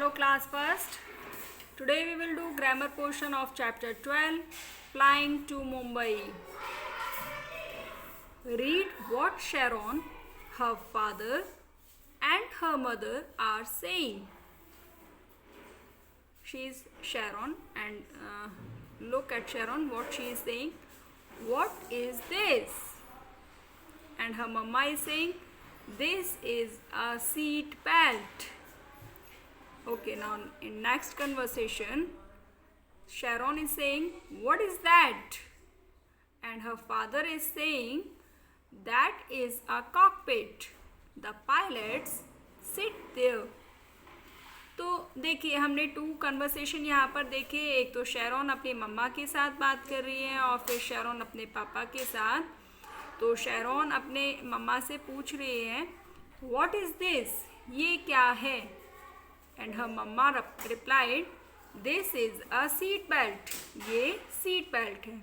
Hello class first. Today we will do grammar portion of chapter 12, Flying to Mumbai. Read what Sharon, her father and her mother are saying. She is Sharon and look at Sharon what she is saying. What is this? And her mama is saying this is a seat belt. Okay, now in next conversation, Sharon is saying, what is that? And her father is saying, that is a cockpit. The pilots sit there. तो देखिए हमने to conversation यहाँ पर देखे. एक तो शेरॉन अपनी मम्मा के साथ बात कर रही है और फिर शेरॉन अपने पापा के साथ. तो शेरॉन अपने मम्मा से पूछ रही है, व्हाट इज़ दिस? ये क्या है? And her mamma replied, this is a seat belt. ये सीट बेल्ट है.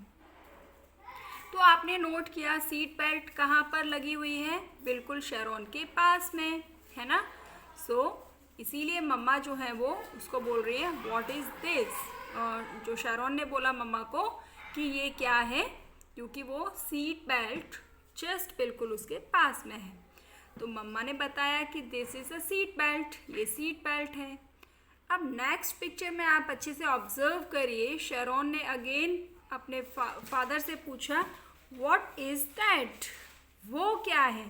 तो आपने नोट किया सीट बेल्ट कहाँ पर लगी हुई है? बिल्कुल शेरॉन के पास में, है ना. सो इसीलिए मम्मा जो है वो उसको बोल रही है व्हाट इज़ दिस. और जो शेरॉन ने बोला मम्मा को कि ये क्या है, क्योंकि वो सीट बेल्ट जस्ट बिल्कुल उसके पास में है. तो मम्मा ने बताया कि this is a seat belt. ये सीट बेल्ट है. अब नेक्स्ट पिक्चर में आप अच्छे से ऑब्जर्व करिए. शेरॉन ने अगेन अपने फादर से पूछा व्हाट इज़ दैट? वो क्या है?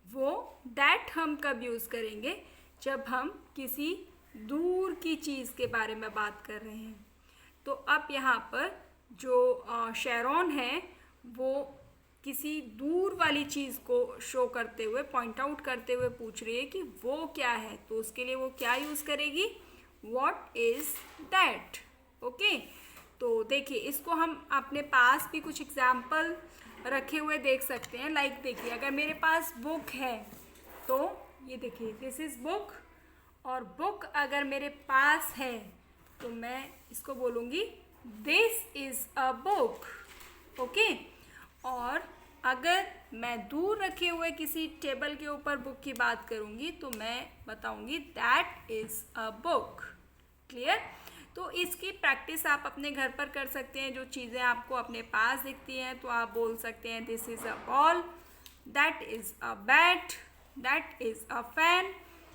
वो दैट हम कब यूज़ करेंगे? जब हम किसी दूर की चीज़ के बारे में बात कर रहे हैं. तो अब यहाँ पर जो शेरॉन है वो किसी दूर वाली चीज़ को शो करते हुए, पॉइंट आउट करते हुए पूछ रही है कि वो क्या है. तो उसके लिए वो क्या यूज़ करेगी? What is that. ओके. तो देखिए इसको हम अपने पास भी कुछ एग्जाम्पल रखे हुए देख सकते हैं. लाइक देखिए अगर मेरे पास बुक है तो ये देखिए दिस इज़ बुक. और बुक अगर मेरे पास है तो मैं इसको बोलूँगी this is a book. Okay. और अगर मैं दूर रखे हुए किसी टेबल के ऊपर बुक की बात करूँगी तो मैं बताऊँगी that is a book. Clear. तो इसकी प्रैक्टिस आप अपने घर पर कर सकते हैं. जो चीज़ें आपको अपने पास दिखती हैं तो आप बोल सकते हैं this is a ball, that is a bat, that is a fan,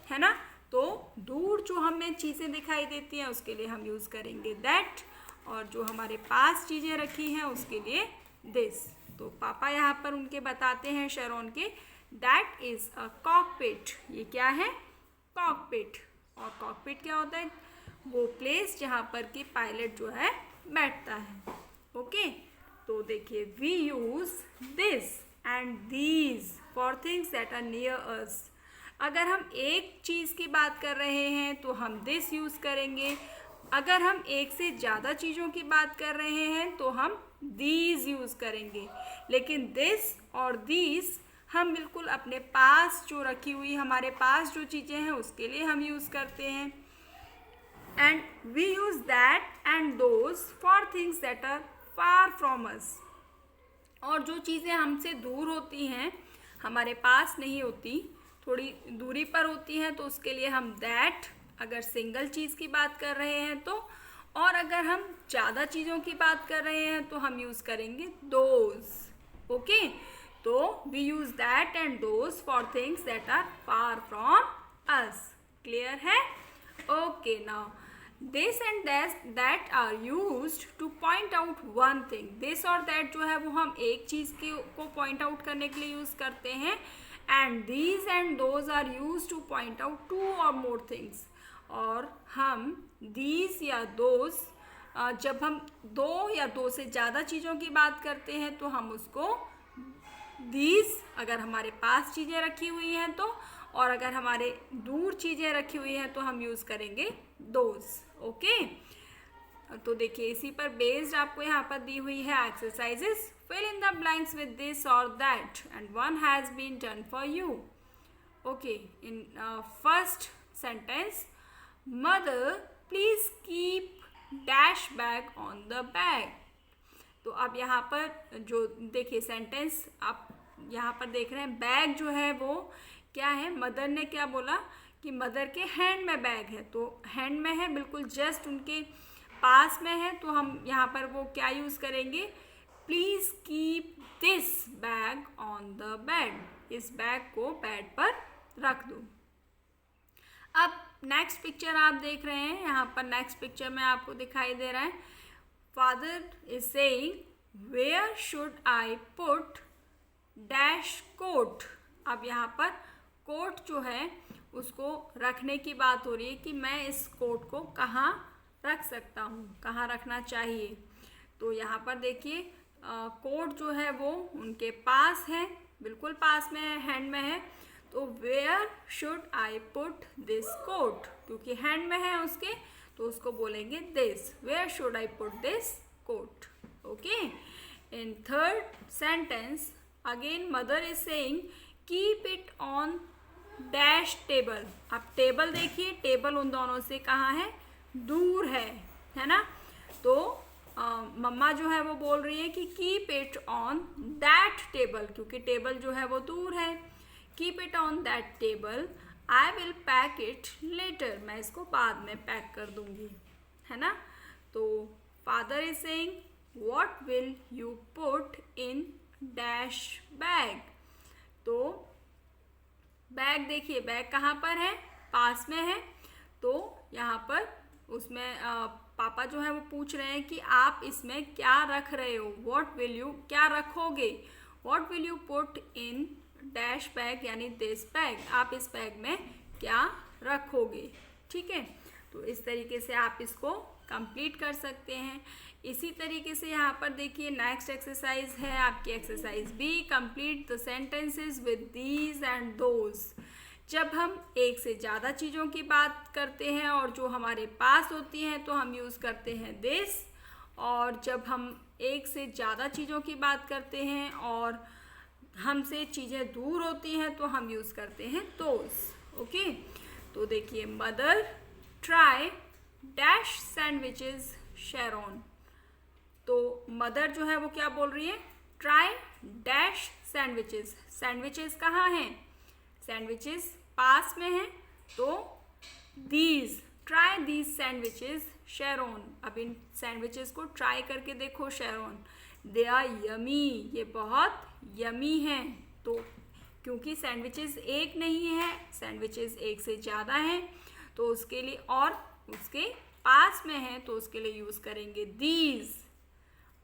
है ना. तो दूर जो हमें चीज़ें दिखाई देती हैं उसके लिए हम यूज़ करेंगे दैट, और जो हमारे पास चीज़ें रखी हैं उसके लिए दिस. तो पापा यहाँ पर उनके बताते हैं शेरॉन के दैट इज़ अ कॉकपिट. ये क्या है? कॉकपिट. और कॉकपिट क्या होता है? वो प्लेस जहाँ पर कि पायलट जो है बैठता है. ओके. तो देखिए we use this and these for things that are near us. अगर हम एक चीज़ की बात कर रहे हैं तो हम दिस यूज़ करेंगे. अगर हम एक से ज़्यादा चीज़ों की बात कर रहे हैं तो हम दीज यूज़ करेंगे. लेकिन दिस और दीज हम बिल्कुल अपने पास जो रखी हुई हमारे पास जो चीज़ें हैं उसके लिए हम यूज़ करते हैं. And we use that and those for things that are far from us. और जो चीज़ें हमसे दूर होती हैं, हमारे पास नहीं होती, थोड़ी दूरी पर होती हैं, तो उसके लिए हम दैट अगर सिंगल चीज़ की बात कर रहे हैं तो. और अगर हम ज़्यादा चीज़ों की बात कर रहे हैं तो हम यूज़ करेंगे दोज. ओके. तो we use that and those for things that are far from us. Clear है? Okay. Now this and that are used to point out one thing. This और दैट जो है वो हम एक चीज़ को पॉइंट आउट करने के लिए यूज़ करते हैं. And these and those are used to point out two or more things. और हम दीज या दोज जब हम दो या दो से ज़्यादा चीज़ों की बात करते हैं तो हम उसको दीज अगर हमारे पास चीज़ें रखी हुई हैं तो, और अगर हमारे दूर चीज़ें रखी हुई हैं तो हम यूज़ करेंगे दोज. ओके. तो देखिए इसी पर बेस्ड आपको यहाँ पर दी हुई है exercises. Fill in the blanks with this और that and one has been done for you. Okay. In first sentence, mother please keep dash bag on the bag. तो अब यहाँ पर जो देखिए सेंटेंस आप यहाँ पर देख रहे हैं, बैग जो है वो क्या है? मदर ने क्या बोला कि मदर के हैंड में बैग है, तो हैंड में है, बिल्कुल जस्ट उनके पास में है, तो हम यहाँ पर वो क्या यूज़ करेंगे, please keep this bag on the bed, इस बैग को बेड पर रख दो। अब नेक्स्ट पिक्चर आप देख रहे हैं, यहाँ पर नेक्स्ट पिक्चर में आपको दिखाई दे रहा है, father is saying where should I put dash coat. अब यहाँ पर कोट जो है उसको रखने की बात हो रही है कि मैं इस कोट को कहाँ रख सकता हूँ, कहाँ रखना चाहिए। तो यहाँ पर देखिए कोट जो है वो उनके पास है, बिल्कुल पास में है, हैंड में है, तो where should I put this coat, क्योंकि हैंड में है उसके, तो उसको बोलेंगे this, where should I put this coat. Okay, in third sentence again mother is saying keep it on dash table. अब टेबल देखिए, टेबल उन दोनों से कहाँ है, दूर है ना। तो मम्मा जो है वो बोल रही है कि keep it on that table, क्योंकि टेबल जो है वो दूर है। Keep it on that table, I will pack it later, मैं इसको बाद में पैक कर दूंगी, है ना। तो father is saying what will you put in dash bag. तो बैग देखिए, बैग कहाँ पर है, पास में है, तो यहाँ पर उसमें पापा जो है वो पूछ रहे हैं कि आप इसमें क्या रख रहे हो, व्हाट विल यू, क्या रखोगे, what will you put in dash bag यानी दिस बैग, आप इस बैग में क्या रखोगे। ठीक है, तो इस तरीके से आप इसको कंप्लीट कर सकते हैं। इसी तरीके से यहाँ पर देखिए नेक्स्ट एक्सरसाइज है आपकी exercise B, complete the sentences with these and those. जब हम एक से ज़्यादा चीज़ों की बात करते हैं और जो हमारे पास होती हैं तो हम यूज़ करते हैं दिस, और जब हम एक से ज़्यादा चीज़ों की बात करते हैं और हमसे चीज़ें दूर होती हैं तो हम यूज़ करते हैं दोज। ओके, तो देखिए mother try dash sandwiches Charon. तो मदर जो है वो क्या बोल रही है, ट्राई डैश सैंडविचेस। सैंडविचेस कहाँ हैं, सैंडविचेस पास में हैं, तो these, try these sandwiches Charon. अब इन सैंडविचेस को ट्राई करके देखो शेरोन, दे आर यमी, ये बहुत यमी हैं। तो क्योंकि सैंडविचेस एक नहीं है, सैंडविचेस एक से ज़्यादा हैं, तो उसके लिए, और उसके पास में है तो उसके लिए यूज़ करेंगे दीज।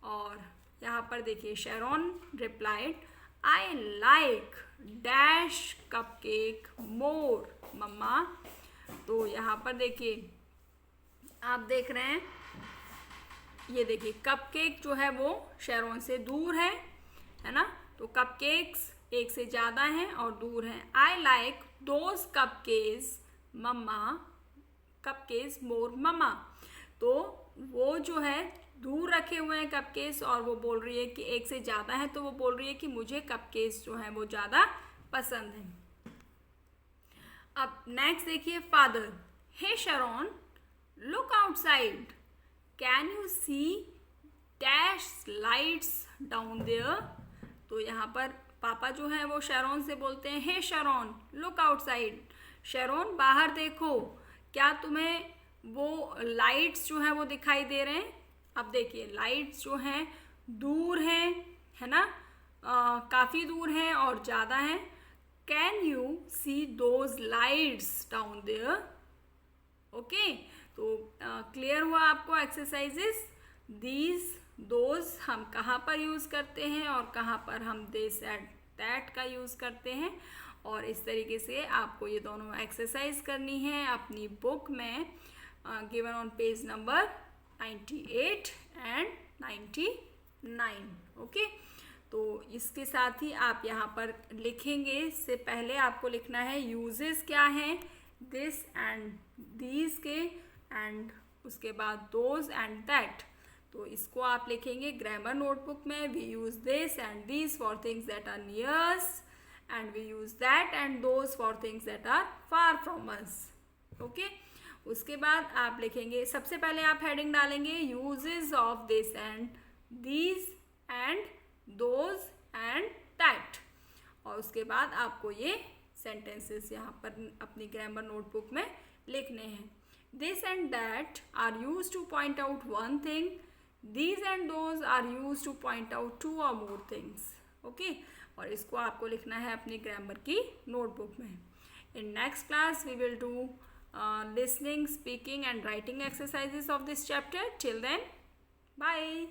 और यहाँ पर देखिए Sharon replied I like dash cupcake more mamma. तो यहाँ पर देखिए आप देख रहे हैं, ये देखिए कपकेक जो है वो शेरोन से दूर है ना, तो कपकेक्स एक से ज़्यादा हैं और दूर हैं। I like those cupcakes mamma, cupcakes more mamma. तो वो जो है दूर रखे हुए हैं कपकेक्स और वो बोल रही है कि एक से ज़्यादा है, तो वो बोल रही है कि मुझे कपकेक्स जो हैं वो ज़्यादा पसंद हैं। अब नेक्स्ट देखिए father, hey Sharon look outside, can you see dash lights down there. तो यहाँ पर पापा जो है वो शेरोन से बोलते हैं हे शेरोन लुक आउटसाइड, शेरोन बाहर देखो, क्या तुम्हें वो लाइट्स जो हैं वो दिखाई दे रहे हैं। अब देखिए लाइट्स जो हैं दूर हैं, है ना, काफ़ी दूर हैं और ज़्यादा हैं। Can you see those lights down there. Okay, तो क्लियर हुआ आपको एक्सरसाइजेस। दीज दोज हम कहाँ पर यूज़ करते हैं और कहाँ पर हम दिस एंड दैट का यूज़ करते हैं, और इस तरीके से आपको ये दोनों एक्सरसाइज करनी है अपनी बुक में, given on page number 98 and 99। Okay, तो इसके साथ ही आप यहाँ पर लिखेंगे, इससे पहले आपको लिखना है यूजेस क्या हैं दिस एंड दीज के, एंड उसके बाद दोज एंड दैट। तो इसको आप लिखेंगे ग्रामर नोटबुक में, we use this and these for things that are near us, and we use that and those for things that are far from us. Okay, उसके बाद आप लिखेंगे, सबसे पहले आप हेडिंग डालेंगे uses of this and these and those and that, और उसके बाद आपको ये सेंटेंसेस यहाँ पर अपनी ग्रामर नोटबुक में लिखने हैं. This and that are use to point out one thing. These and those are use to point out two or more things. Okay, और इसको आपको लिखना है अपनी ग्रामर की नोटबुक में. In next class we will do listening, speaking and writing exercises of this chapter. Till then, bye.